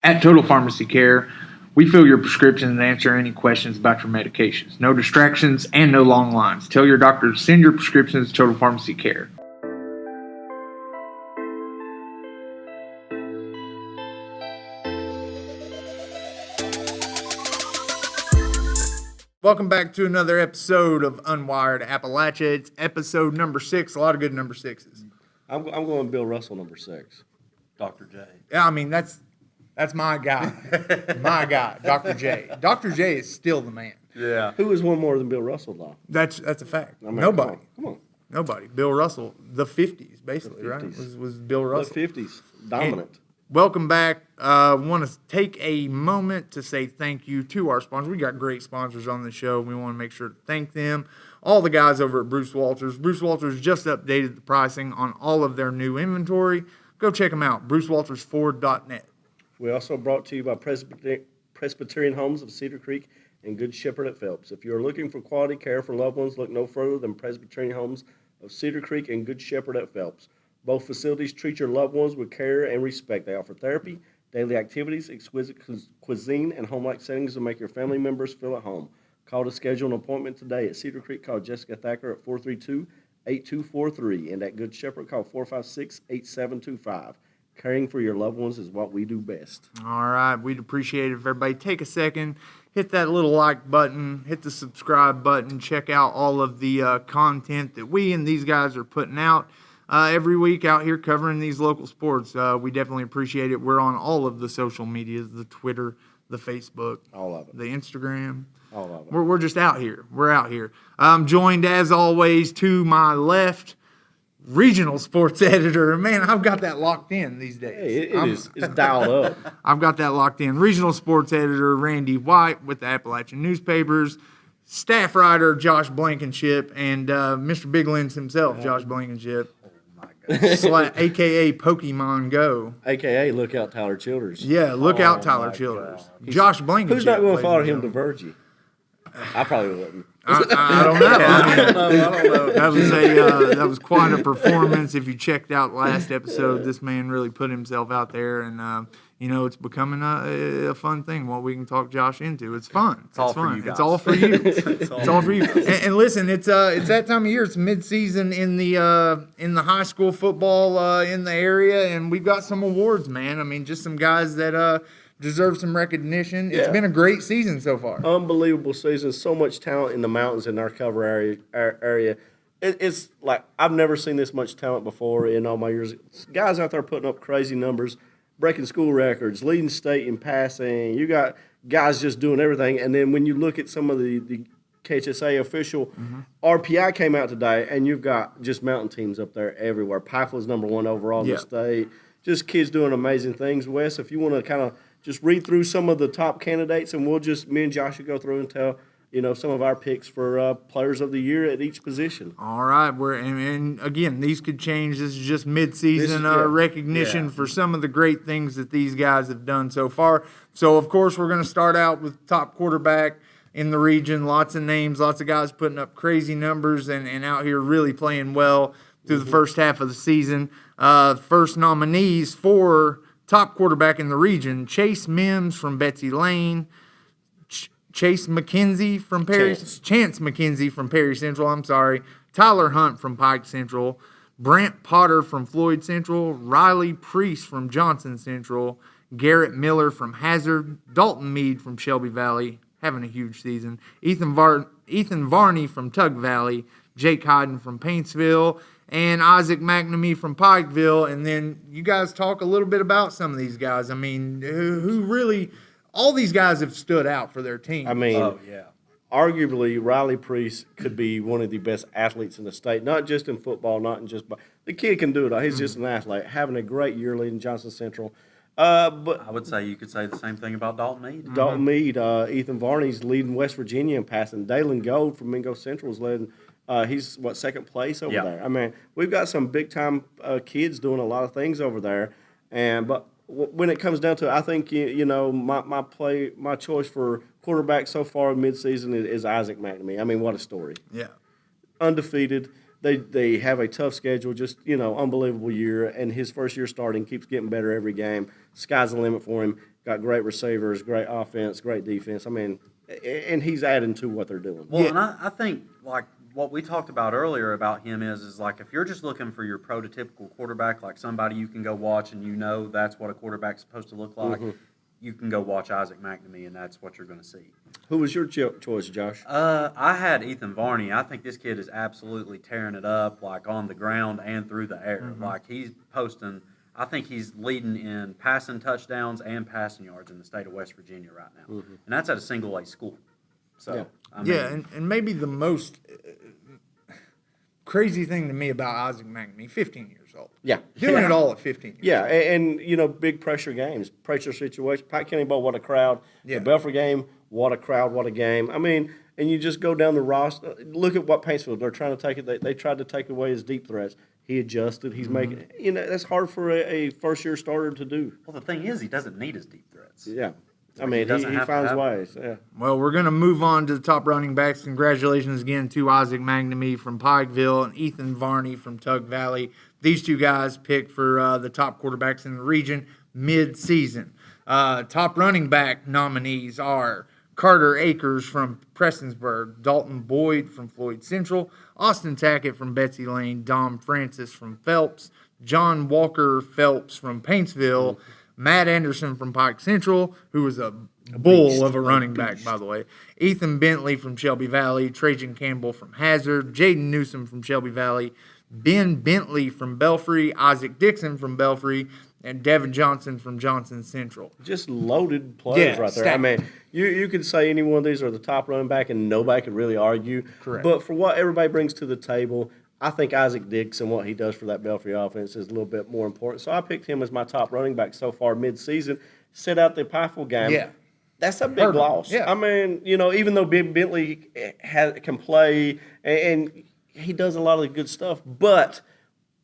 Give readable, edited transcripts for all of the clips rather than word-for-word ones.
At Total Pharmacy Care, we fill your prescriptions and answer any questions about your medications. No distractions and no long lines. Tell your doctor to send your prescriptions to Total Pharmacy Care. Welcome back to another episode of Unwired Appalachia. It's episode number 6. A lot of good number 6s. I'm going Bill Russell number 6. Dr. J. Yeah, I mean, that's my guy. My guy, Dr. J. Dr. J is still the man. Yeah. Who is one more than Bill Russell, though? That's a fact. I mean, Nobody. Come on. Nobody. Bill Russell, the 50s, basically, The 50s. right? Was Bill Russell. The 50s. Dominant. And welcome back. Want to take a moment to say thank you to our sponsors. We got great sponsors on the show. We want to make sure to thank them. All the guys over at Bruce Walters. Bruce Walters just updated the pricing on all of their new inventory. Go check them out, brucewaltersford.net. We also brought to you by Presbyterian Homes of Cedar Creek and Good Shepherd at Phelps. If you're looking for quality care for loved ones, look no further than Presbyterian Homes of Cedar Creek and Good Shepherd at Phelps. Both facilities treat your loved ones with care and respect. They offer therapy, daily activities, exquisite cuisine, and home-like settings to make your family members feel at home. Call to schedule an appointment today at Cedar Creek. Call Jessica Thacker at 432-8243. And at Good Shepherd, call 456-8725. Caring for your loved ones is what we do best. All right. We'd appreciate it if everybody take a second, hit that little like button, hit the subscribe button, check out all of the content that we and these guys are putting out every week out here covering these local sports. We definitely appreciate it. We're on all of the social medias, the Twitter, the Facebook, All of it. the Instagram. All of it. We're just out here. We're out here. I'm joined, as always, to my left, regional sports editor. Man, I've got that locked in these days. Hey, it's dialed up. I've got that locked in. Regional sports editor Randy White with the Appalachian newspapers. Staff writer Josh Blankenship and Mr. Big Lens himself, Josh Blankenship. AKA Pokemon Go. AKA look out Tyler Childers. Yeah, look out Tyler Childers. Josh Blankenship. Who's not going to follow ladies and him to Virgie? I probably wouldn't. I don't know. I don't know. That was quite a performance. If you checked out last episode, this man really put himself out there, and it's becoming a fun thing. What we can talk Josh into. It's fun. It's all fun. for you guys. It's all for you. It's all for you. And listen, it's that time of year. It's mid-season in the high school football in the area, and we've got some awards, man. I mean, just some guys that deserve some recognition. It's been a great season so far. Unbelievable season. So much talent in the mountains in our cover area. It's like I've never seen this much talent before in all my years. Guys out there putting up crazy numbers, breaking school records, leading state in passing. You got guys just doing everything. And then when you look at some of the KHSA official RPI came out today, and you've got just mountain teams up there everywhere. Pikeville's number 1 overall in the state. Just kids doing amazing things. Wes, if you want to kind of just read through some of the top candidates, and me and Josh will go through and tell some of our picks for players of the year at each position. All right, and again, these could change. This is just mid-season recognition for some of the great things that these guys have done so far. So, of course, we're going to start out with top quarterback in the region. Lots of names, lots of guys putting up crazy numbers and out here really playing well through the first half of the season. First nominees for top quarterback in the region: Chase Mims from Betsy Lane, Chance McKenzie from Perry Central, Tyler Hunt from Pike Central, Brent Potter from Floyd Central, Riley Priest from Johnson Central, Garrett Miller from Hazard, Dalton Meade from Shelby Valley, having a huge season, Ethan Varney from Tug Valley, Jake Hyden from Paintsville, and Isaac McNamee from Pikeville. And then you guys talk a little bit about some of these guys. I mean, who really, all these guys have stood out for their team. I mean, arguably Riley Priest could be one of the best athletes in the state, not just in football, not in just – the kid can do it. He's just an athlete, having a great year leading Johnson Central. But I would say you could say the same thing about Dalton Meade. Dalton Meade, Ethan Varney's leading West Virginia in passing. Dalen Gold from Mingo Central is leading – he's, second place over there? I mean, we've got some big-time kids doing a lot of things over there. But when it comes down to it, I think, my choice for quarterback so far in midseason is Isaac McNamee. I mean, what a story. Yeah. Undefeated. They have a tough schedule, unbelievable year. And his first year starting keeps getting better every game. Sky's the limit for him. got great receivers, great offense, great defense. I mean, and he's adding to what they're doing. Well, and I think, like, what we talked about earlier about him is like, if you're just looking for your prototypical quarterback, like somebody you can go watch and you know that's what a quarterback's supposed to look like, you can go watch Isaac McNamee, and that's what you're going to see. Who was your choice, Josh? I had Ethan Varney. I think this kid is absolutely tearing it up, like on the ground and through the air. Like he's posting. I think he's leading in passing touchdowns and passing yards in the state of West Virginia right now, and that's at a single A school. So I mean, and maybe the most crazy thing to me about Isaac McNamee, 15 years old. Yeah. Doing it all at 15 years Yeah, old. and you know, big pressure games, pressure situation. Pike County Bowl, what a crowd. Yeah. The Belfry game, what a crowd, what a game. I mean, and you just go down the roster. Look at what Paintsville, they're trying to take it. They tried to take away his deep threats. He adjusted. He's making, you know, that's hard for a first-year starter to do. well, the thing is, he doesn't need his deep threats. Yeah. I mean, doesn't he have to finds have- ways. Yeah. Well, we're going to move on to the top running backs. Congratulations again to Isaac McNamee from Pikeville and Ethan Varney from Tug Valley. These two guys picked for the top quarterbacks in the region mid-season. Top running back nominees are Carter Akers from Prestonsburg, Dalton Boyd from Floyd Central, Austin Tackett from Betsy Lane, Dom Francis from Phelps, John Walker Phelps from Paintsville, Matt Anderson from Pike Central, who was a bull of a running back, by the way. Ethan Bentley from Shelby Valley, Trajan Campbell from Hazard, Jaden Newsom from Shelby Valley, Ben Bentley from Belfry, Isaac Dixon from Belfry, and Devin Johnson from Johnson Central. Just loaded players right there. I mean, you could say any one of these are the top running back, and nobody could really argue. Correct. But for what everybody brings to the table, I think Isaac Dixon, what he does for that Belfry offense, is a little bit more important. So I picked him as my top running back so far mid-season. Set out the Pikeville game. Yeah. That's a big loss. Yeah. I mean, you know, even though Ben Bentley can play and he does a lot of the good stuff, but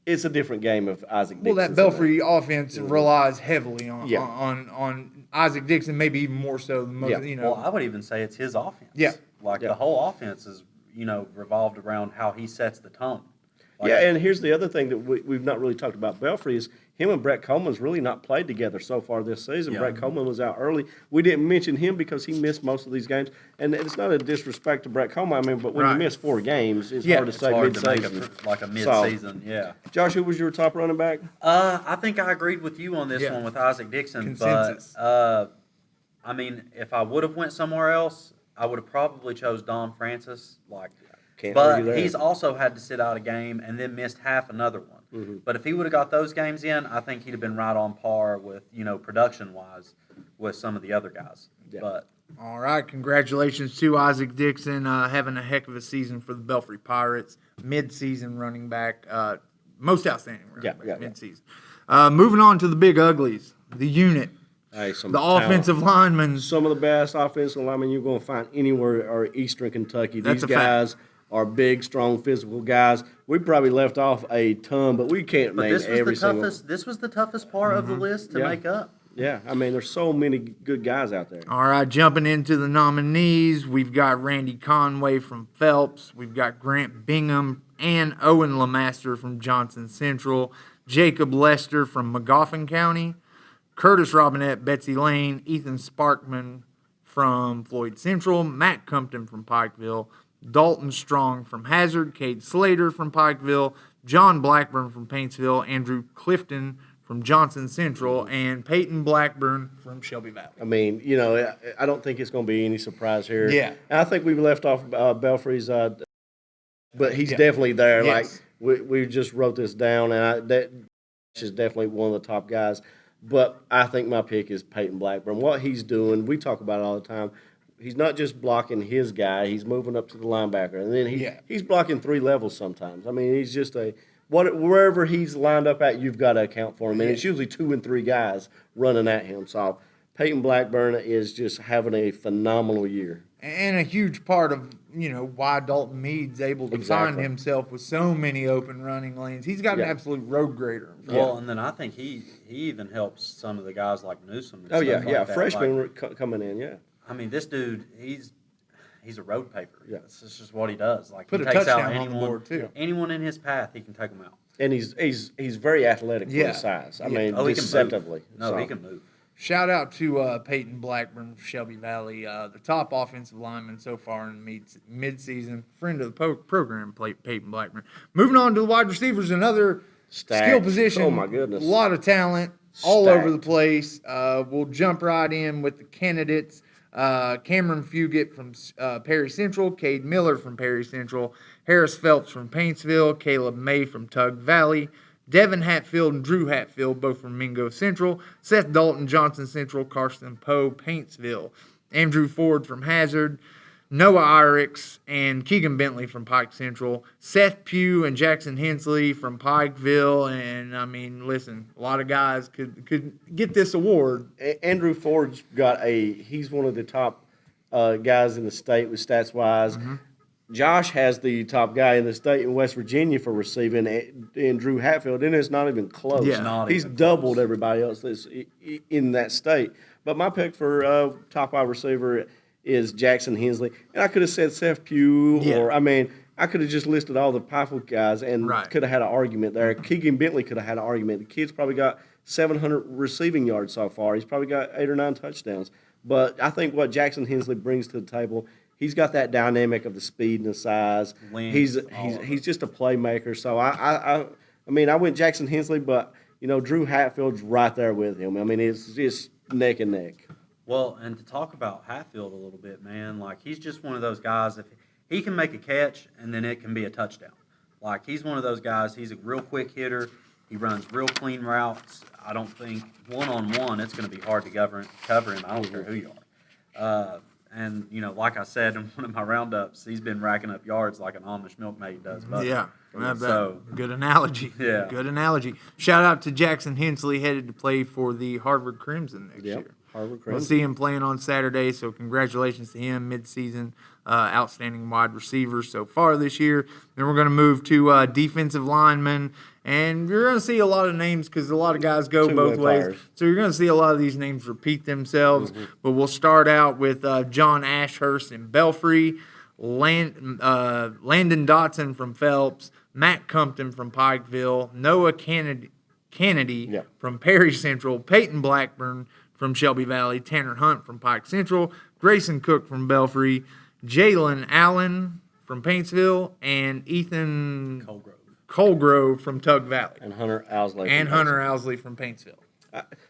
it's a different game of Isaac Dixon. Well, that Belfry offense relies heavily on Isaac Dixon, maybe even more so than most, you know. Well, I would even say it's his offense. Yeah. Like the whole offense is, you know, revolved around how he sets the tone. Like, Yeah, and here's the other thing that we've not really talked about Belfry is him and Brett Coleman's really not played together so far this season. Yeah. Brett Coleman was out early. We didn't mention him because he missed most of these games. And it's not a disrespect to Brett Coleman, I mean, but when you miss 4 games, it's hard to it's say hard to make mid-season. a mid-season, yeah. Josh, who was your top running back? I think I agreed with you on this one with Isaac Dixon. Consensus. But, I mean, if I would have went somewhere else, I would have probably chose Dom Francis. Can't But argue there. he's also had to sit out a game and then missed half another one. Mm-hmm. But if he would have got those games in, I think he'd have been right on par with, you know, production-wise with some of the other guys. Yeah. But All right, congratulations to Isaac Dixon, having a heck of a season for the Belfry Pirates, mid-season running back, most outstanding running back, mid-season. Moving on to the big uglies, the unit, Hey, some the talent. offensive linemen. Some of the best offensive linemen you're going to find anywhere are Eastern Kentucky. That's These a fact. guys are big, strong, physical guys. We probably left off a ton, but we can't name this was every the single. toughest. This was the toughest part of the list to Yeah. make up. Yeah, I mean, there's so many good guys out there. All right, jumping into the nominees, we've got Randy Conway from Phelps, we've got Grant Bingham and Owen Lamaster from Johnson Central, Jacob Lester from Magoffin County, Curtis Robinette, Betsy Lane, Ethan Sparkman from Floyd Central, Matt Compton from Pikeville, Dalton Strong from Hazard, Cade Slater from Pikeville, John Blackburn from Paintsville, Andrew Clifton from Johnson Central, and Peyton Blackburn from Shelby Valley. I mean, you know, I don't think it's going to be any surprise here. Yeah. And I think we've left off Belfry's, but he's definitely there. Yes. Like, we just wrote this down, and that is definitely one of the top guys. But I think my pick is Peyton Blackburn. What he's doing, we talk about it all the time. He's not just blocking his guy; he's moving up to the linebacker, and then he's blocking 3 levels sometimes. I mean, he's just wherever he's lined up at, you've got to account for him, and it's usually 2 and 3 guys running at him. So Peyton Blackburn is just having a phenomenal year. And a huge part of, you know, why Dalton Meade's able to find himself with so many open running lanes. He's got an absolute road grader. Well, and then I think he even helps some of the guys like Newsom. And Oh, stuff yeah, like that. freshman Like, coming in, yeah. I mean, this dude, he's a road paver. Yeah. That's just what he does. Like, Put he a takes out touchdown on the board, too. anyone in his path, he can take them out. And he's very athletic for his size. I mean, He can deceptively. move. No, he can move. Shout out to Peyton Blackburn from Shelby Valley, the top offensive lineman so far in mid-season. Friend of the program, Peyton Blackburn. Moving on to the wide receivers, another skill position. Oh, my goodness. A lot of talent all over the place. We'll jump right in with the candidates. Cameron Fugit from Perry Central, Cade Miller from Perry Central, Harris Phelps from Paintsville, Caleb May from Tug Valley, Devin Hatfield and Drew Hatfield, both from Mingo Central, Seth Dalton, Johnson Central, Carson Poe, Paintsville, Andrew Ford from Hazard, Noah Irix and Keegan Bentley from Pike Central, Seth Pugh and Jackson Hensley from Pikeville, and I mean, listen, a lot of guys could get this award. Andrew Ford's he's one of the top guys in the state with stats-wise. Mm-hmm. Josh has the top guy in the state in West Virginia for receiving, and Drew Hatfield, and it's not even close. Yeah. He's doubled everybody else that's in that state. But my pick for top wide receiver is Jackson Hensley. And I could have said Seth Pugh, or, I could have just listed all the powerful guys and could have had an argument there. Keegan Bentley could have had an argument. The kid's probably got 700 receiving yards so far. He's probably got 8 or 9 touchdowns. But I think what Jackson Hensley brings to the table, he's got that dynamic of the speed and the size. He's just a playmaker. So I went Jackson Hensley, but Drew Hatfield's right there with him. I mean, it's just neck and neck. Well, and to talk about Hatfield a little bit, man, like he's just one of those guys. If he can make a catch, and then it can be a touchdown. Like he's one of those guys. He's a real quick hitter. He runs real clean routes. I don't think one-on-one it's going to be hard to cover him. I don't care who you are. And, like I said in one of my roundups, he's been racking up yards like an Amish milkmaid does. But, yeah. So, good analogy. Yeah. Good analogy. Shout out to Jackson Hensley, headed to play for the Harvard Crimson next year. Harvard Crimson. We'll see him playing on Saturday, so congratulations to him, mid-season outstanding wide receiver so far this year. Then we're going to move to defensive linemen, and you're going to see a lot of names because a lot of guys go both ways. So you're going to see a lot of these names repeat themselves, but we'll start out with John Ashurst in Belfry, Landon Dotson from Phelps, Matt Compton from Pikeville, Noah Kennedy from Perry Central, Peyton Blackburn from Shelby Valley, Tanner Hunt from Pike Central, Grayson Cook from Belfry, Jalen Allen from Paintsville, and Ethan Colgrove from Tug Valley. And Hunter Owsley. From Paintsville.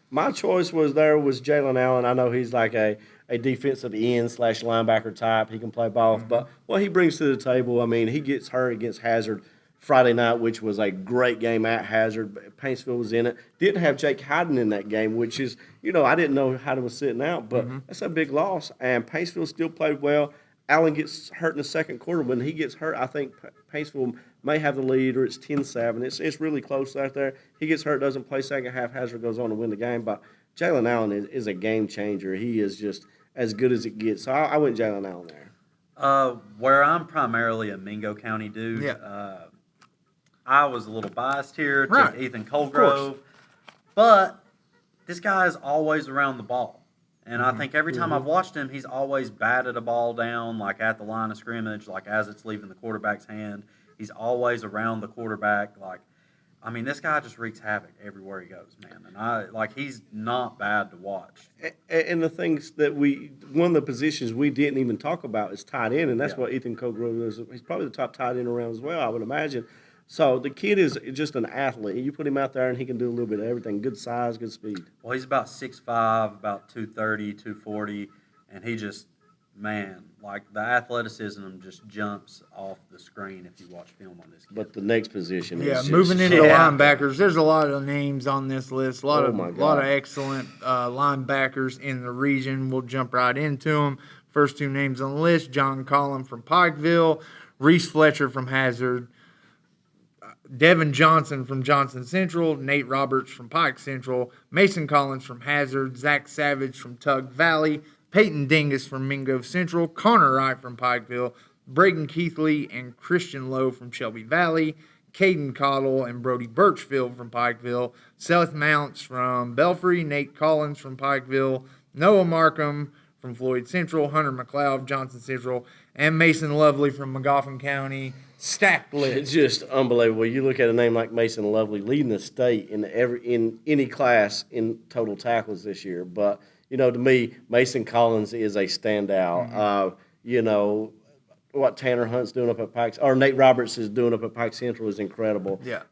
My choice was Jalen Allen. I know he's like a defensive end / linebacker type. He can play ball. Mm-hmm. But what he brings to the table, I mean, he gets hurt against Hazard Friday night, which was a great game at Hazard. Paintsville was in it. Didn't have Jake Hayden in that game, which is, I didn't know Hayden was sitting out, but that's a big loss. And Paintsville still played well. Allen gets hurt in the second quarter. When he gets hurt, I think Paintsville may have the lead, or it's 10-7. It's really close out there. He gets hurt, doesn't play second half. Hazard goes on to win the game. But Jalen Allen is a game changer. He is just as good as it gets. So I went Jalen Allen there. Where I'm primarily a Mingo County dude, I was a little biased here to Ethan Colgrove, but this guy is always around the ball. And I think every time I've watched him, he's always batted a ball down, like at the line of scrimmage, like as it's leaving the quarterback's hand. He's always around the quarterback. This guy just wreaks havoc everywhere he goes, man. And he's not bad to watch. And the things that one of the positions we didn't even talk about is tight end, and that's what Ethan Colgrove is. He's probably the top tight end around as well, I would imagine. So the kid is just an athlete. You put him out there, and he can do a little bit of everything. Good size, good speed. Well, he's about 6'5", about 230, 240, and he just, the athleticism just jumps off the screen if you watch film on this kid. But the next position is moving into the linebackers, there's a lot of names on this list, a lot of excellent linebackers in the region. We'll jump right into them. First two names on the list, John Collin from Pikeville, Reese Fletcher from Hazard, Devin Johnson from Johnson Central, Nate Roberts from Pike Central, Mason Collins from Hazard, Zach Savage from Tug Valley, Peyton Dingus from Mingo Central, Connor Wright from Pikeville, Braden Keithley and Christian Lowe from Shelby Valley, Caden Cottle and Brody Birchfield from Pikeville, Seth Mounts from Belfry, Nate Collins from Pikeville, Noah Markham from Floyd Central, Hunter McLeod, Johnson Central, and Mason Lovely from Magoffin County. Stacked list. It's just unbelievable. You look at a name like Mason Lovely leading the state in any class in total tackles this year. But to me, Mason Collins is a standout. What Tanner Hunt's doing up at Pikes, or Nate Roberts is doing up at Pike Central is incredible. Yeah.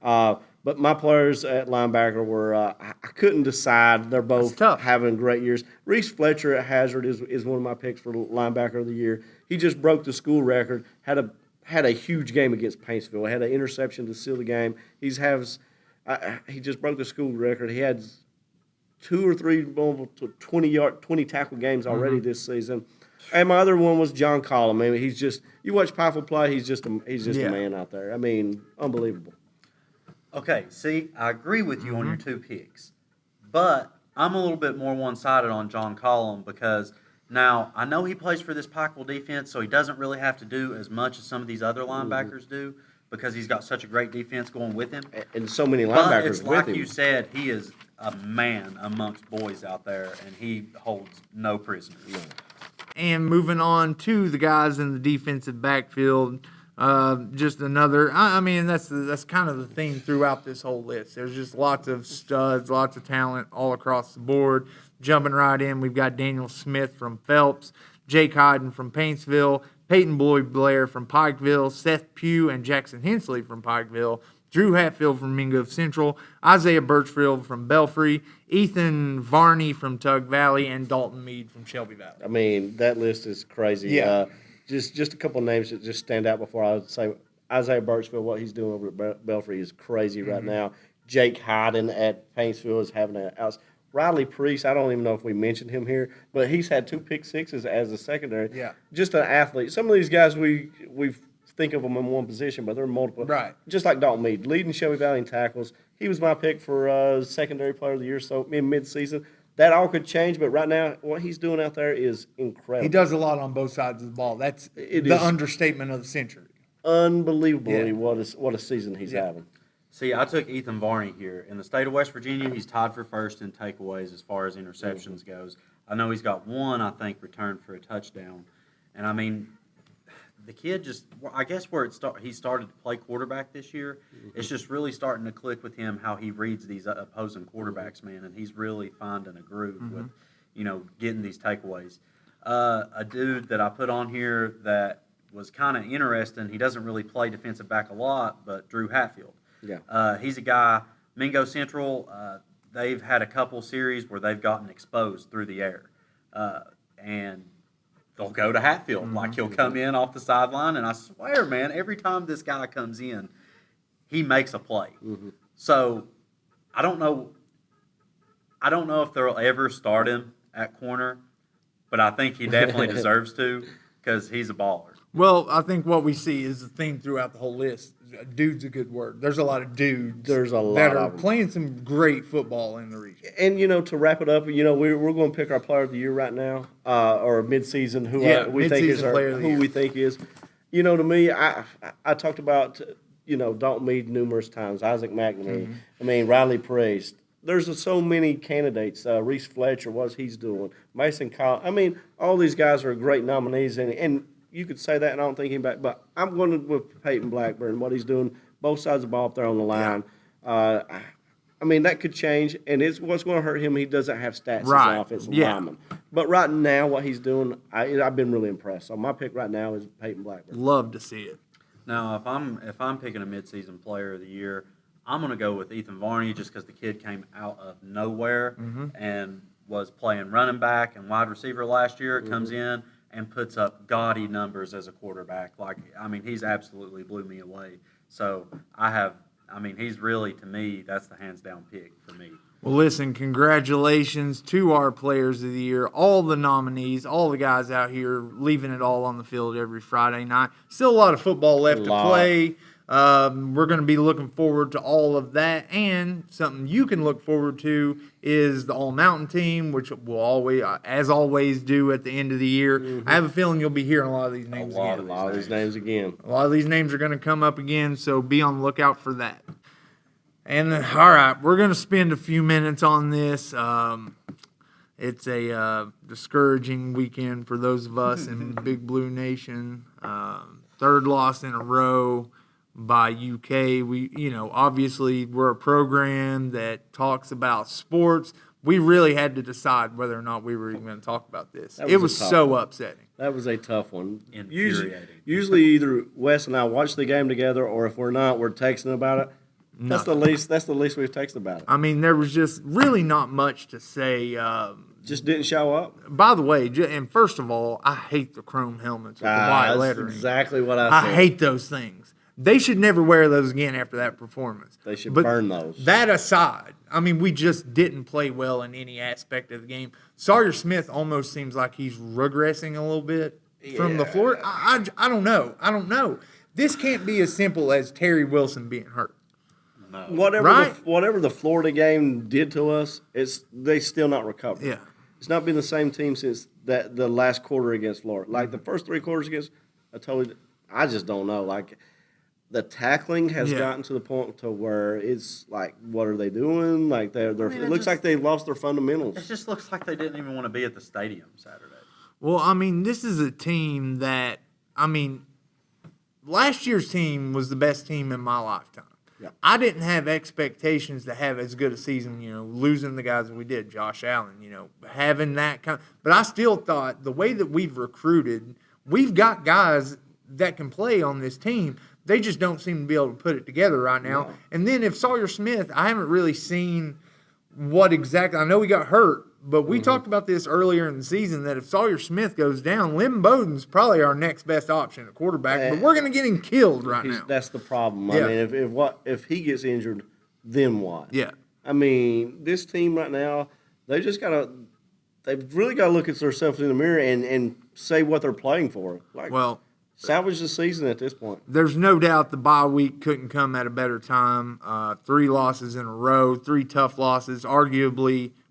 But my players at linebacker were, I couldn't decide. They're both having great years. Reese Fletcher at Hazard is one of my picks for linebacker of the year. He just broke the school record, had a huge game against Paintsville, had an interception to seal the game. He just broke the school record. He had 2 or 3 20 tackle games already this season. And my other one was John Collum. I mean, you watch Powerful play, he's just a man out there. I mean, unbelievable. Okay, see, I agree with you on your 2 picks, but I'm a little bit more one-sided on John Collum because now I know he plays for this Pikeville defense, so he doesn't really have to do as much as some of these other linebackers do because he's got such a great defense going with him. And so many linebackers but it's with like him. You said, he is a man amongst boys out there, and he holds no prisoners. And moving on to the guys in the defensive backfield, just another. I mean, that's kind of the theme throughout this whole list. There's just lots of studs, lots of talent all across the board. Jumping right in, we've got Daniel Smith from Phelps, Jake Hyden from Paintsville, Peyton Boyd Blair from Pikeville, Seth Pugh and Jackson Hensley from Pikeville, Drew Hatfield from Mingo Central, Isaiah Birchfield from Belfry, Ethan Varney from Tug Valley, and Dalton Mead from Shelby Valley. I mean, that list is crazy. Yeah. Just a couple of names that just stand out before I would say Isaiah Birchfield, what he's doing over at Belfry is crazy right now. Jake Hyden at Paintsville is having an Riley Priest, I don't even know if we mentioned him here, but he's had 2 pick sixes as a secondary. Yeah. Just an athlete. Some of these guys we think of them in one position, but they're multiple. Right. Just like Dalton Mead, leading Shelby Valley in tackles. He was my pick for secondary player of the year, so in mid-season. That all could change, but right now, what he's doing out there is incredible. He does a lot on both sides of the ball. That's the understatement of the century. Unbelievably what a season he's having. See, I took Ethan Varney here. In the state of West Virginia, he's tied for first in takeaways as far as interceptions goes. I know he's got 1, I think, returned for a touchdown. And, I mean, the kid just, I guess where he started to play quarterback this year, it's just really starting to click with him how he reads these opposing quarterbacks, man. And he's really finding a groove with, getting these takeaways. A dude that I put on here that was kind of interesting, he doesn't really play defensive back a lot, but Drew Hatfield. Yeah. He's a guy, Mingo Central, they've had a couple series where they've gotten exposed through the air. And they'll go to Hatfield. Like, he'll come in off the sideline, and I swear, man, every time this guy comes in, he makes a play. So I don't know if they'll ever start him at corner, but I think he definitely deserves to because he's a baller. Well, I think what we see is the theme throughout the whole list. Dude's a good word. There's a lot of dudes that are playing some great football in the region. And, to wrap it up, we're going to pick our player of the year right now, or mid-season, who we think is. To me, I talked about, Dalton Mead numerous times, Isaac McNamee, I mean, Riley Priest. There's so many candidates. Reese Fletcher, what he's doing. Mason Collins. I mean, all these guys are great nominees, and you could say that, and I don't think him back. But I'm going with Peyton Blackburn, what he's doing, both sides of the ball up there on the line. I mean, that could change, and what's going to hurt him, he doesn't have stats as an offensive lineman. But right now, what he's doing, I've been really impressed. So my pick right now is Peyton Blackburn. Love to see it. Now, if I'm picking a midseason player of the year, I'm going to go with Ethan Varney just because the kid came out of nowhere and was playing running back and wide receiver last year. Comes in and puts up gaudy numbers as a quarterback. He's absolutely blew me away. So he's really, to me, that's the hands down pick for me. Well, listen, congratulations to our players of the year, all the nominees, all the guys out here leaving it all on the field every Friday night. Still a lot of football left to play. We're going to be looking forward to all of that, and something you can look forward to is the All-Mountain team, which we'll always do at the end of the year. I have a feeling you'll be hearing a lot of these names again. A lot of these names again. A lot of these names are going to come up again, so be on the lookout for that. And all right, we're going to spend a few minutes on this. It's a discouraging weekend for those of us in Big Blue Nation. Third loss in a row by UK. Obviously we're a program that talks about sports. We really had to decide whether or not we were even going to talk about this. It was so upsetting. That was a tough one. Infuriating. Usually either Wes and I watch the game together, or if we're not, we're texting about it. That's the least we've texted about it. I mean, there was just really not much to say. Just didn't show up. By the way, and first of all, I hate the chrome helmets with the white That's lettering. exactly what I said. I hate those things. They should never wear those again after that performance. They should burn those. That aside, I mean, we just didn't play well in any aspect of the game. Sawyer Smith almost seems like he's regressing a little bit from the floor. I don't know. I don't know. This can't be as simple as Terry Wilson being hurt. No. Whatever the Florida game did to us, they still not recovered. Yeah. It's not been the same team since the last quarter against Florida. Like the first 3 quarters against, I just don't know. Like the tackling has gotten to the point to where it's like, what are they doing? Like it looks like they lost their fundamentals. It just looks like they didn't even want to be at the stadium Saturday. Well, I mean, this is a team that, last year's team was the best team in my lifetime. Yeah. I didn't have expectations to have as good a season, losing the guys that we did, Josh Allen, having that kind. But I still thought the way that we've recruited, we've got guys that can play on this team. They just don't seem to be able to put it together right now. No. And then if Sawyer Smith, I haven't really seen what exactly. I know he got hurt, but we talked about this earlier in the season that if Sawyer Smith goes down, Lim Bowden's probably our next best option at quarterback. But we're going to get him killed right now. That's the problem. I mean, if he gets injured, then what? Yeah. I mean, this team right now, they've really got to look at themselves in the mirror and say what they're playing for. Salvage the season at this point. There's no doubt the bye week couldn't come at a better time. 3 losses in a row, 3 tough losses.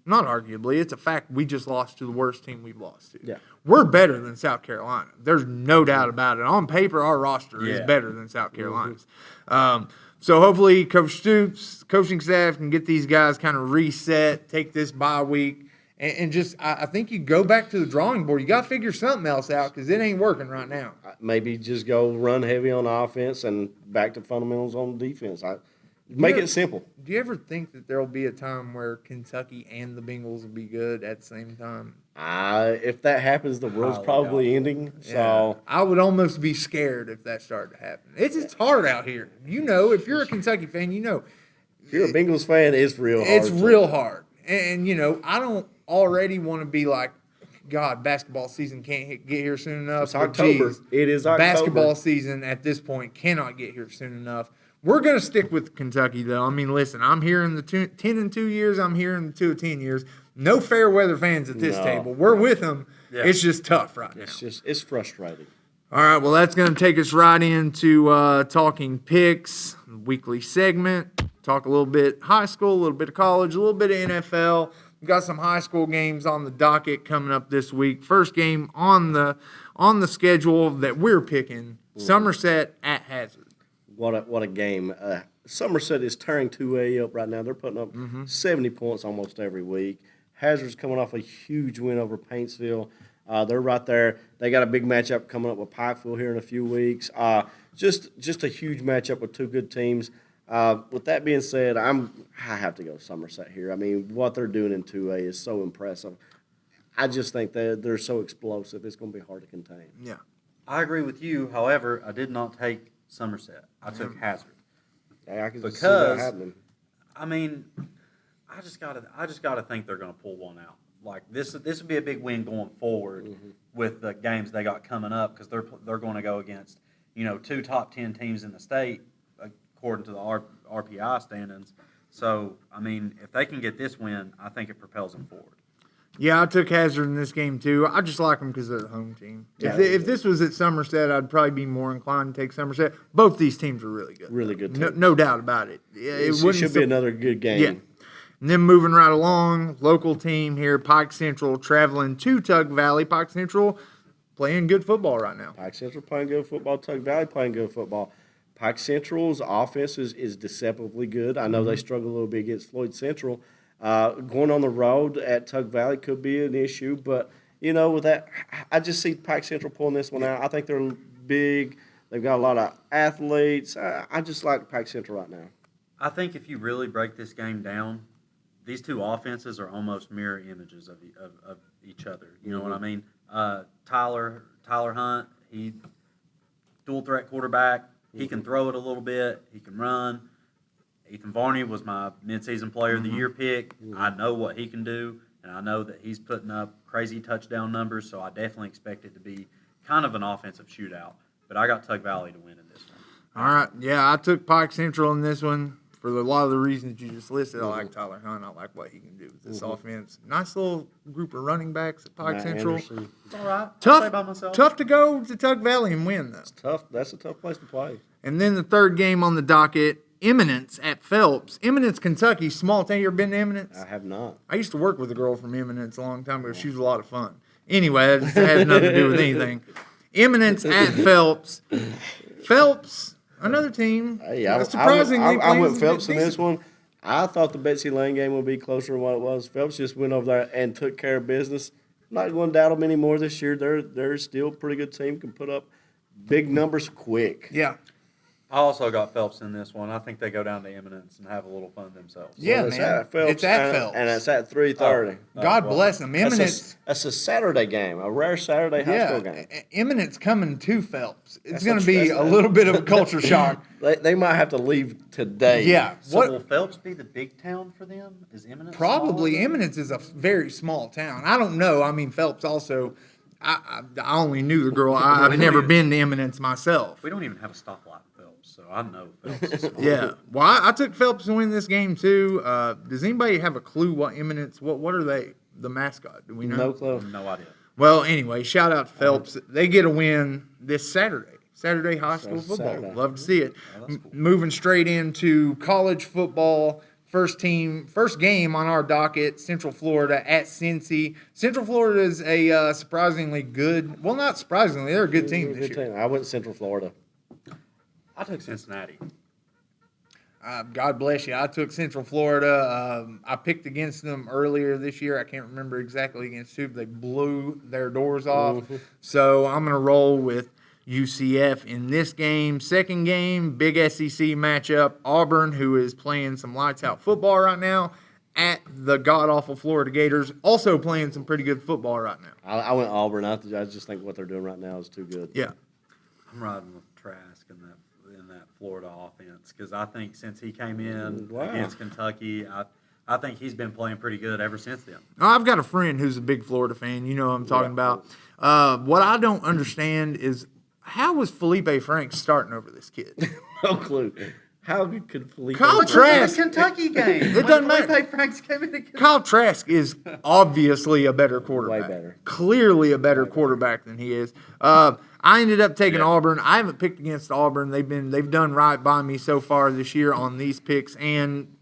Not arguably, it's a fact we just lost to the worst team we've lost to. Yeah. We're better than South Carolina. There's no doubt about it. On paper, our roster is better than South Carolina's. So hopefully Coach Stoops, coaching staff can get these guys kind of reset, take this bye week, and just I think you go back to the drawing board. You got to figure something else out because it ain't working right now. Maybe just go run heavy on offense and back to fundamentals on defense. Make it simple. Do you ever think that there will be a time where Kentucky and the Bengals will be good at the same time? If that happens, the world's probably ending. So yeah. I would almost be scared if that started to happen. It's hard out here. If you're a Kentucky fan, if you're a Bengals fan, it's real hard. It's real hard. And I don't already want to be like, God, basketball season can't get here soon enough. It's October. It is October. Basketball season at this point cannot get here soon enough. We're going to stick with Kentucky, though. I mean, listen, I'm here in the 10-2 years. I'm here in the 2-10 years. No fair weather fans at this table. We're with them. Yeah. It's just tough right now. It's frustrating. All right, well, that's going to take us right into talking picks, weekly segment. Talk a little bit high school, a little bit of college, a little bit of NFL. We've got some high school games on the docket coming up this week. First game on the schedule that we're picking, Somerset at Hazard. What a game. Somerset is tearing 2A up right now. They're putting up 70 points almost every week. Hazard's coming off a huge win over Paintsville. They're right there. They got a big matchup coming up with Pikeville here in a few weeks. Just a huge matchup with 2 good teams. With that being said, I have to go Somerset here. I mean, what they're doing in 2A is so impressive. I just think that they're so explosive. It's going to be hard to contain. Yeah. I agree with you. However, I did not take Somerset. I took Hazard. Yeah, I can see that happening. I mean, I just gotta think they're going to pull one out. Like this would be a big win going forward with the games they got coming up because they're going to go against 2 top 10 teams in the state according to the RPI standings. So I mean, if they can get this win, I think it propels them forward. Yeah, I took Hazard in this game, too. I just like them because they're the home team. Yeah, if this was at Somerset, I'd probably be more inclined to take Somerset. Both these teams are really good. Really good teams. No doubt about it. It should be another good game. Yeah. And then moving right along, local team here, Pike Central, traveling to Tug Valley. Pike Central playing good football right now. Pike Central playing good football. Tug Valley playing good football. Pike Central's offense is deceptively good. I know they struggle a little bit against Floyd Central. Going on the road at Tug Valley could be an issue, but with that, I just see Pike Central pulling this one out. I think they're big. They've got a lot of athletes. I just like Pike Central right now. I think if you really break this game down, these two offenses are almost mirror images of each other. You know what I mean? Tyler Hunt, he dual threat quarterback. He can throw it a little bit. He can run. Ethan Varney was my midseason player of the year pick. I know what he can do, and I know that he's putting up crazy touchdown numbers, so I definitely expect it to be kind of an offensive shootout. But I got Tug Valley to win in this one. All right. Yeah, I took Pike Central in this one for a lot of the reasons you just listed. I like Tyler Hunt. I like what he can do with this offense. Nice little group of running backs at Pike Central. Anderson. It's all right. Tough to go to Tug Valley and win, though. It's tough. That's a tough place to play. And then the third game on the docket, Eminence at Phelps. Eminence, Kentucky, small town. You ever been to Eminence? I have not. I used to work with a girl from Eminence a long time ago. She was a lot of fun. Anyway, that has nothing to do with anything. Eminence at Phelps. Phelps, another team. Hey, Surprisingly, I went Phelps in this one. I thought the Betsy Lane game would be closer than what it was. Phelps just went over there and took care of business. Not going to doubt them anymore this year. They're still a pretty good team. Can put up big numbers quick. Yeah. I also got Phelps in this one. I think they go down to Eminence and have a little fun themselves. Yeah, It's man. at Phelps, It's at Phelps. and it's at 3:30. God bless them. Eminence. That's a Saturday game, a rare Saturday high school game. Eminence coming to Phelps. It's That's going to a- be that's a little bit of a culture shock. They might have to leave today. Yeah. So will Phelps be the big town for them? Is Eminence Probably. smaller? Eminence is a very small town. I don't know. I mean, Phelps also. I only knew the girl. I've never been to Eminence myself. We don't even have a stoplight in Phelps, so I know Phelps is small. Yeah. Well, I took Phelps to win this game too. Does anybody have a clue what Eminence? What are they? The mascot? Do we know? No clue. No idea. Well, anyway, shout out to Phelps. They get a win this Saturday. Saturday high school football. Saturday. Love to see it. that's cool. Moving straight into college football. First game on our docket, Central Florida at Cincy. Central Florida is a surprisingly good, well, not surprisingly, they're a good team this Good year. team. I went Central Florida. I took Cincinnati. God bless you. I took Central Florida. I picked against them earlier this year. I can't remember exactly against who, but they blew their doors off. So I'm going to roll with UCF in this game. Second game, big SEC matchup. Auburn, who is playing some lights-out football right now, at the god-awful Florida Gators, also playing some pretty good football right now. I went Auburn. I just think what they're doing right now is too good. Yeah. I'm riding with Trask in that Florida offense because I think since he came in against Kentucky, I think he's been playing pretty good ever since then. I've got a friend who's a big Florida fan. You know what I'm talking about. What I don't understand is how was Felipe Franks starting over this kid? No clue. How good could Felipe? Kyle Trask. Kentucky game. It doesn't matter. Franks came in against Kyle Trask is obviously a better quarterback. Way better. Clearly a better quarterback than he is. I ended up taking Auburn. I haven't picked against Auburn. They've done right by me so far this year on these picks and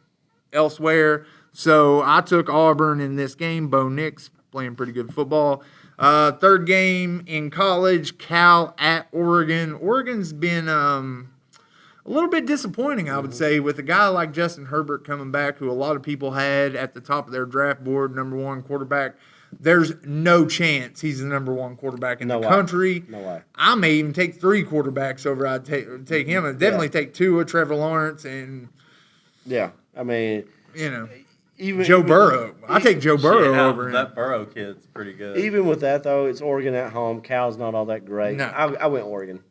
elsewhere. So I took Auburn in this game. Bo Nix playing pretty good football. Third game in college, Cal at Oregon. Oregon's been a little bit disappointing, I would say, with a guy like Justin Herbert coming back, who a lot of people had at the top of their draft board, number one quarterback. There's no chance he's the number one quarterback in the country. No way. I may even take three quarterbacks over. I'd take him. I'd definitely take Tua, Trevor Lawrence, and Yeah, I mean, even Joe Burrow. I take Joe Burrow over him. That Burrow kid's pretty good. Even with that though, it's Oregon at home. Cal's not all that great. No. I went Oregon.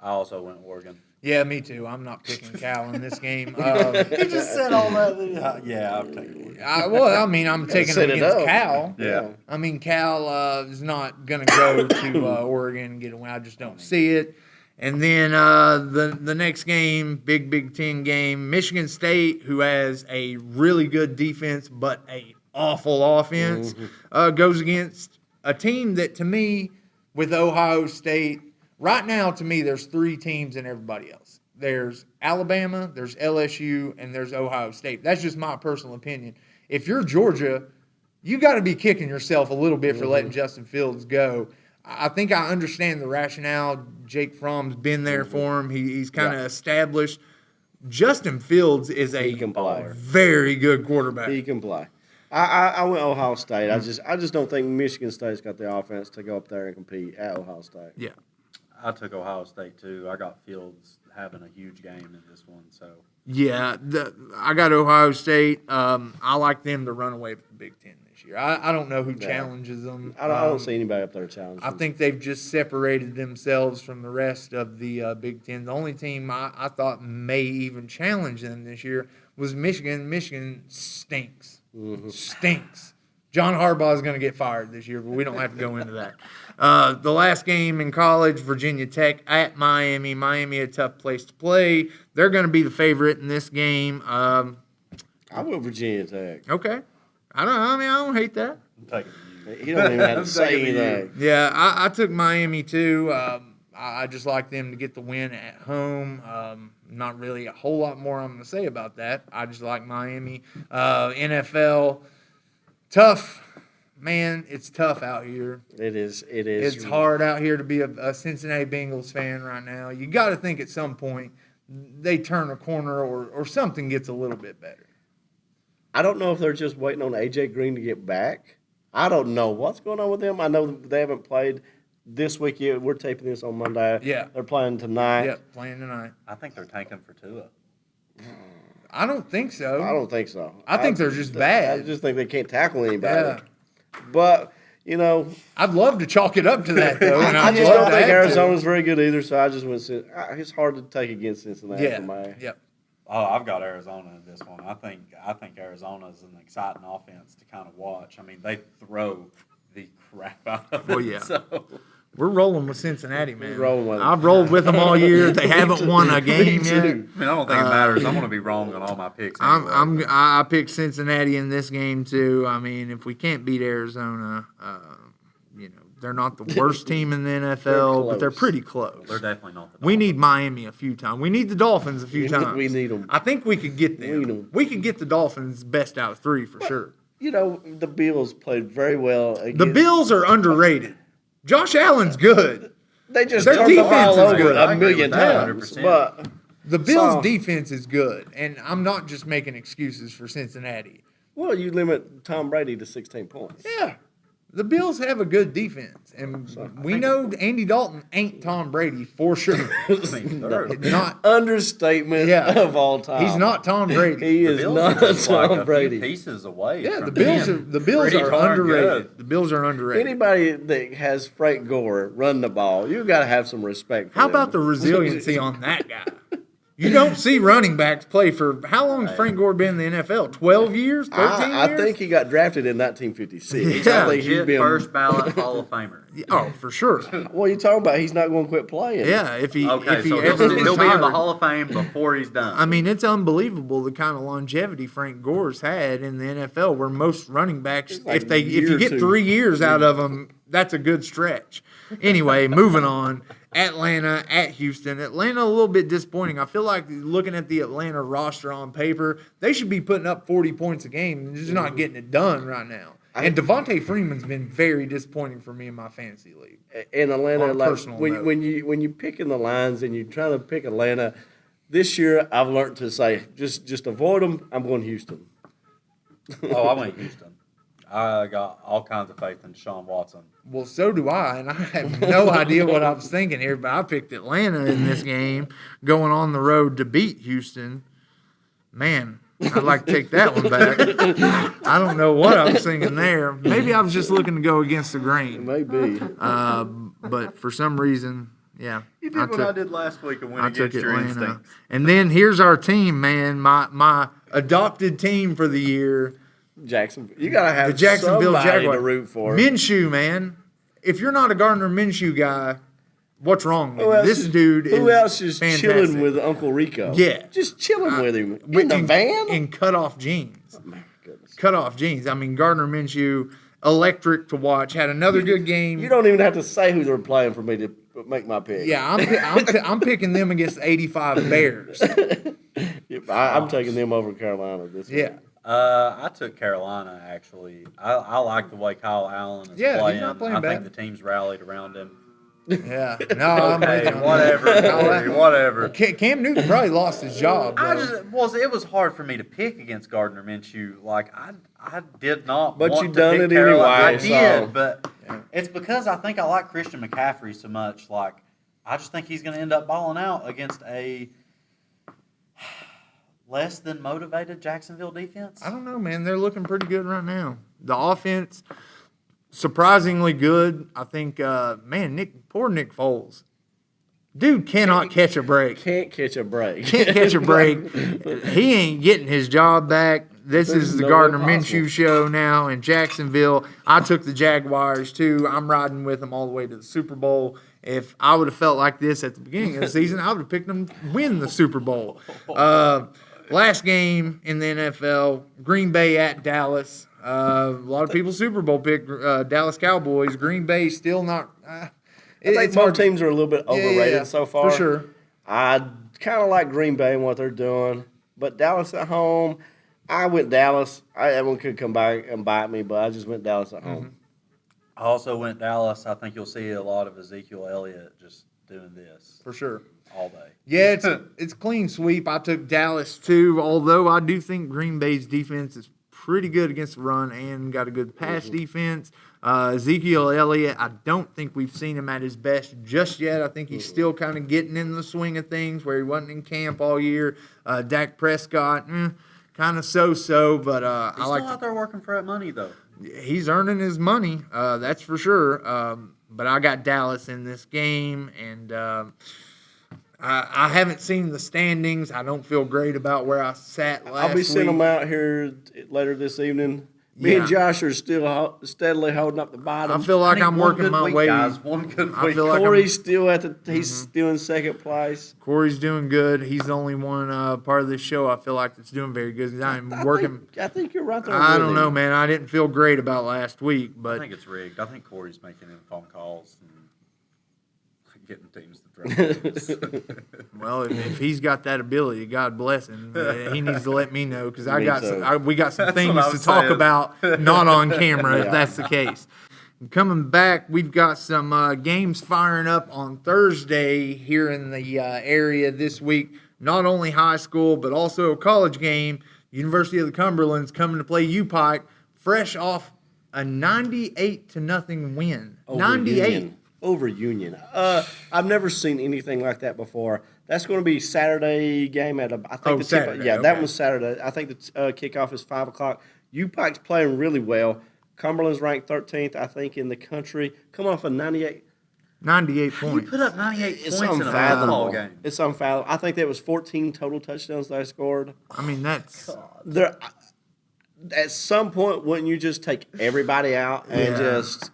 I also went Oregon. Yeah, me too. I'm not picking Cal in this game. You just said all that. Yeah, I'm taking Oregon. I'm taking set him it against up. Cal. Yeah. I mean, Cal is not going to go to Oregon and get a win. I just don't see it. And then the next game, Big Ten game, Michigan State, who has a really good defense but a awful offense, goes against a team that, to me, with Ohio State, right now, to me, there's three teams and everybody else. There's Alabama, there's LSU, and there's Ohio State. That's just my personal opinion. If you're Georgia, you got to be kicking yourself a little bit for letting Justin Fields go. I think I understand the rationale. Jake Fromm's been there for him. He's kind of established. Justin Fields is a He can play. very good quarterback. He can play. I went Ohio State. I just don't think Michigan State's got the offense to go up there and compete at Ohio State. Yeah. I took Ohio State too. I got Fields having a huge game in this one, so. Yeah, I got Ohio State. I like them to run away with the Big Ten this year. I don't know who challenges them. I don't see anybody up there challenging. I think they've just separated themselves from the rest of the Big Ten. The only team I thought may even challenge them this year was Michigan. Michigan stinks. Stinks. John Harbaugh is going to get fired this year, but we don't have to go into that. The last game in college, Virginia Tech at Miami. Miami, a tough place to play. They're going to be the favorite in this game. I went Virginia Tech. Okay. I don't hate that. I'm taking you. He don't even have to say anything. Yeah, I took Miami too. I just like them to get the win at home. Not really a whole lot more I'm going to say about that. I just like Miami. NFL, tough. Man, it's tough out here. It is. It's hard out here to be a Cincinnati Bengals fan right now. You got to think at some point they turn a corner or something gets a little bit better. I don't know if they're just waiting on A.J. Green to get back. I don't know what's going on with them. I know they haven't played this week yet. We're taping this on Monday. Yeah. They're playing tonight. Yeah, playing tonight. I think they're tanking for Tua. I don't think so. I don't think so. I think they're just bad. I just think they can't tackle anybody. Yeah. But, you know. I'd love to chalk it up to that, though. And I I'd just love don't to think have to. Arizona's very good either, so I just went. It's hard to take against Cincinnati for me. Yep. Oh, I've got Arizona in this one. I think Arizona is an exciting offense to kind of watch. I mean, they throw the crap out of it. Well, yeah. So. We're rolling with Cincinnati, man. We're rolling with them. I've rolled with them all year. They haven't won a game yet. I mean, I don't think it matters. I'm going to be wrong on all my picks. Anyway. I picked Cincinnati in this game too. I mean, if we can't beat Arizona, they're not the worst team in the NFL, but they're pretty close. They're definitely not the Dolphins. We need Miami a few times. We need the Dolphins a few times. We need them. I think we could get them. We need 'em. We could get the Dolphins best out of three for sure. You know, the Bills played very well against. The Bills are underrated. Josh Allen's good. They just Their turned the defense ball is over good. a I agree million with that, times. 100%. But The Bills' So- defense is good, and I'm not just making excuses for Cincinnati. well, you limit Tom Brady to 16 points. Yeah. The Bills have a good defense, and we know Andy Dalton ain't Tom Brady for sure. Not Understatement Yeah. of all time. he's not Tom Brady. He is Bills not are just like Tom a Brady. few pieces away. Yeah, from the Bills being are pretty darn underrated. good. The Bills are underrated. Anybody that has Frank Gore run the ball, you got to have some respect for How them. about the resiliency on that guy? You don't see running backs play for how long has Frank Gore been in the NFL? 12 years? 13 years? I think he got drafted in 1956. Yeah. I think he's Legit been first ballot Hall of Famer. Oh, for sure. What are you talking about? He's not going to quit playing. Yeah, if he Okay, if he so ever he'll be in the retired. Hall of Fame before he's done. I mean, it's unbelievable the kind of longevity Frank Gore's had in the NFL, where most running backs, like if a you year or get two. 3 years out of them, that's a good stretch. Anyway, moving on. Atlanta at Houston. Atlanta a little bit disappointing. I feel like looking at the Atlanta roster on paper, they should be putting up 40 points a game and just not getting it done right now. And Devontae Freeman's been very disappointing for me in my fantasy league. In Atlanta, On a like personal note. when you pick in the lines and you're trying to pick Atlanta, this year I've learned to say just avoid them. I'm going Houston. I went Houston. I got all kinds of faith in Deshaun Watson. Well, so do I, and I have no idea what I was thinking here, but I picked Atlanta in this game, going on the road to beat Houston. Man, I'd like to take that one back. I don't know what I was thinking there. Maybe I was just looking to go against the grain. Maybe. But for some reason, yeah. You did what I did last week and went I took against your Atlanta. instincts. And then here's our team, man. My adopted team for the year. Jacksonville. You got to have The Jacksonville somebody Jaguars. to root for. Minshew, man. If you're not a Gardner Minshew guy, what's wrong with Who you? else This is- dude is Who else is fantastic. chilling with Uncle Rico? Yeah. Just chilling with him. In the van? In cut-off jeans. My goodness. Cut-off jeans. I mean, Gardner Minshew, electric to watch. Had another good game. You don't even have to say who they're playing for me to make my pick. Yeah, I'm picking them against the 85 Bears. I'm taking them over Carolina this week. Yeah. I took Carolina, actually. I like the way Kyle Allen is Yeah, he's playing. not playing I bad. think the team's rallied around him. Yeah. No, I'm with Okay, you on whatever, that. Corey, whatever. Cam Newton probably lost his job. I though. just it was hard for me to pick against Gardner Minshew. Like I I did not. But want you to done pick it Carolina. anyway, I so- did, but it's because I think I like Christian McCaffrey so much. Like, I just think he's going to end up balling out against a less than motivated Jacksonville defense. I don't know, man. They're looking pretty good right now. The offense, surprisingly good. I think, poor Nick Foles. Dude cannot catch a break. Can't catch a break. Can't catch a break. He ain't getting his job back. This There's is the no Gardner way possible. Minshew show now in Jacksonville. I took the Jaguars, too. I'm riding with them all the way to the Super Bowl. If I would have felt like this at the beginning of the season, I would have picked them to win the Super Bowl. Last game in the NFL, Green Bay at Dallas. A lot of people Super Bowl pick Dallas Cowboys. Green Bay still not. I think both teams are a little bit overrated so far. For sure. I kind of like Green Bay and what they're doing, but Dallas at home, I went Dallas. Everyone could come back and bite me, but I just went Dallas at home. I also went Dallas. I think you'll see a lot of Ezekiel Elliott just doing this For sure. all day. Yeah, it's clean sweep. I took Dallas too, although I do think Green Bay's defense is pretty good against the run and got a good pass defense. Ezekiel Elliott, I don't think we've seen him at his best just yet. I think he's still kind of getting in the swing of things where he wasn't in camp all year. Dak Prescott, kind of so-so, but He's I like. still out there working for that money, though. He's earning his money, that's for sure. But I got Dallas in this game, and I haven't seen the standings. I don't feel great about where I sat last week. I'll be sending them out here later this evening. Me and Josh are still steadily holding up the bottom. I feel like I'm one working good my week, way. guys. One good I week. feel like Corey's still he's still in second place. Corey's doing good. He's the only one part of this show I feel like that's doing very good. I'm working. I think you're right there. I with don't him. know, man. I didn't feel great about last week, I but think it's rigged. I think Corey's making in phone calls and getting teams to throw games. well, if he's got that ability, God bless him. He needs to let me know because Me too. we got some That's things what to I'm talk saying. about, not on camera, if Yeah. that's the case. Coming back, we've got some games firing up on Thursday here in the area this week. Not only high school, but also a college game. University of the Cumberland's coming to play UPike, fresh off a 98-0 win. Over 98. Union. Over Union. I've never seen anything like that before. That's going to be Saturday game at I think Saturday, that okay. one's Saturday. I think the kickoff is 5:00. UPike's playing really well. Cumberland's ranked 13th, I think, in the country. Come off a 98. 98 You points. put up 98 It's points in a unfathomable. football game. It's unfathomable. I think that was 14 total touchdowns they scored. I mean, that's There, at some point, wouldn't you just take everybody out and Yeah. just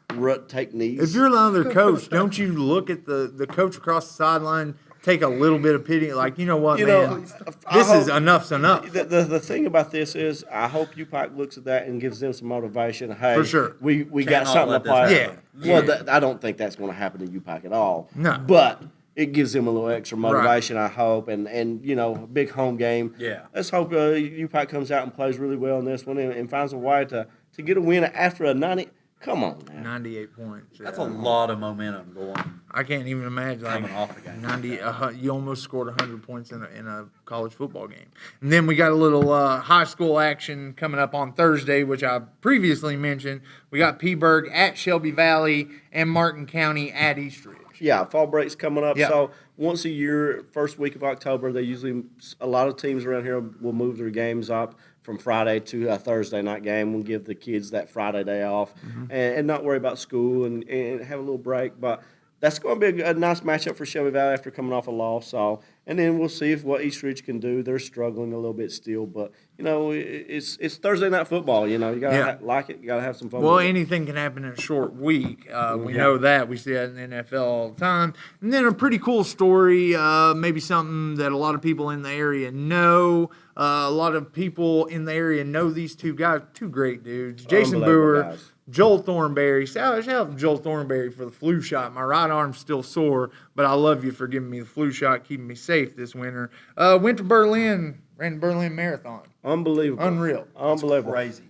take knees? if you're the other coach, don't you look at the coach across the sideline, take a little bit of pity, like, you know what, You man, know, I this is hope- enough's enough. The thing about this is, I hope UPike looks at that and gives them some motivation. Hey, For sure. we got Cannot something to let this play. happen. Well, I don't think that's going to happen to UPike at all. No. But it gives them a little extra motivation, I hope, and a big home game. Yeah. Let's hope UPike comes out and plays really well in this one and finds a way to get a win after a 90. Come on, man. 98 points. That's yeah. a lot of momentum going. I can't even imagine. Like, Coming off the game. 90. You almost scored 100 points in a college football game. And then we got a little high school action coming up on Thursday, which I previously mentioned. We got Peaburg at Shelby Valley and Martin County at Eastridge. Yeah, fall break's coming up. Yeah. So once a year, first week of October, a lot of teams around here will move their games up from Friday to a Thursday night game. We'll give the kids that Friday day off and not worry about school and have a little break. But that's going to be a nice matchup for Shelby Valley after coming off a loss. So, and then we'll see what Eastridge can do. They're struggling a little bit still, but it's Thursday night football. You gotta like it. You gotta have some fun. Well, with it. anything can happen in a short week. We know that. We see that in the NFL all the time. And then a pretty cool story, maybe something that a lot of people in the area know. A lot of people in the area know these two guys, two great dudes. Jason Unbelievable Boer, guys. Joel Thornberry. Shout out to Joel Thornberry for the flu shot. My right arm's still sore, but I love you for giving me the flu shot, keeping me safe this winter. Went to Berlin, ran the Berlin Marathon. Unbelievable. Unreal. Unbelievable. Crazy.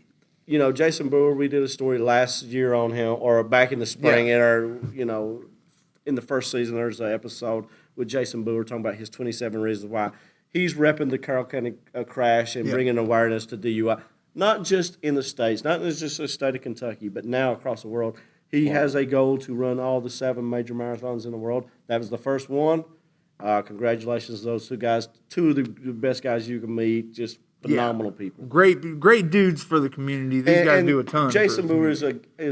Jason Boer, we did a story last year on him, or back in the spring, in our, in the first season, there's an episode with Jason Boer talking about his 27 reasons why he's repping the Carroll County crash and bringing awareness to DUI. not just in the States, not just the state of Kentucky, but now across the world. He has a goal to run all the 7 major marathons in the world. That was the first one. Congratulations to those 2 guys, 2 of the best guys you can meet, just phenomenal people. Great dudes for the community. These guys do a ton. Jason Moore is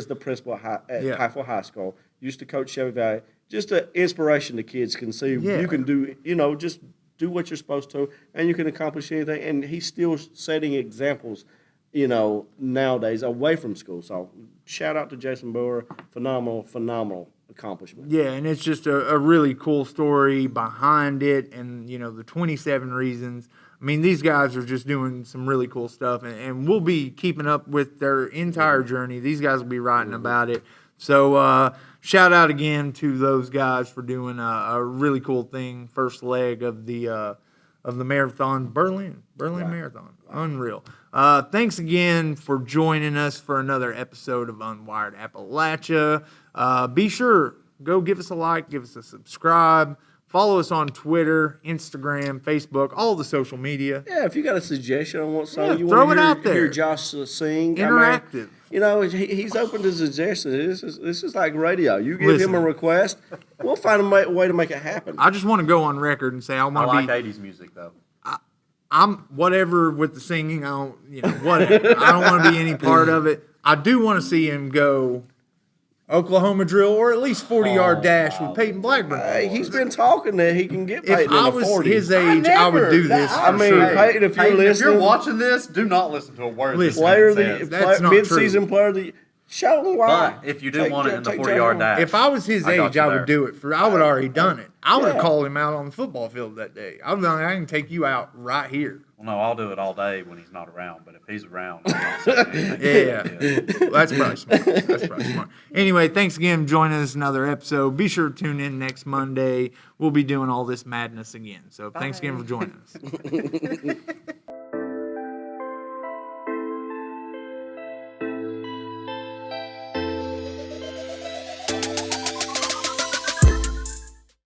the principal at Highfield High School. Used to coach Shephard Valley. Just an inspiration the kids can see. You can do, just do what you're supposed to, and you can accomplish anything. And he's still setting examples, nowadays away from school. So shout out to Jason Boer. Phenomenal accomplishment. Yeah, and it's just a really cool story behind it, and the 27 reasons. I mean, these guys are just doing some really cool stuff, and we'll be keeping up with their entire journey. These guys will be writing about it. So shout out again to those guys for doing a really cool thing. First leg of the marathon, Berlin Marathon. Unreal. Thanks again for joining us for another episode of Unwired Appalachia. Be sure, go give us a like, give us a subscribe. Follow us on Twitter, Instagram, Facebook, all the social media. Yeah, if you got a suggestion on what song you throw want it to out there. hear Josh sing. Interactive. He's open to suggestions. This is like radio. You give him a request, we'll find a way to make it happen. I just want to go on record and say I want to be. I like 80s music, though. I'm whatever with the singing. I don't, whatever. I don't want to be any part of it. I do want to see him go Oklahoma drill or at least 40-yard dash with Peyton Blackburn. He's been talking that he can get Peyton If I was 40. his age, I would do this. Peyton, if you're listening, if you're watching this, do not listen to a word. Mid-season player of the show him why. But if you do want it in the 40-yard dash, if I was his age, I would do it. I would already done it. I would have called him out on the football field that day. I can take you out right here. Well, no, I'll do it all day when he's not around. But if he's around, I'm not saying anything. Well, that's probably smart. Anyway, thanks again for joining us another episode. Be sure to tune in next Monday. We'll be doing all this madness again. So thanks again for joining us.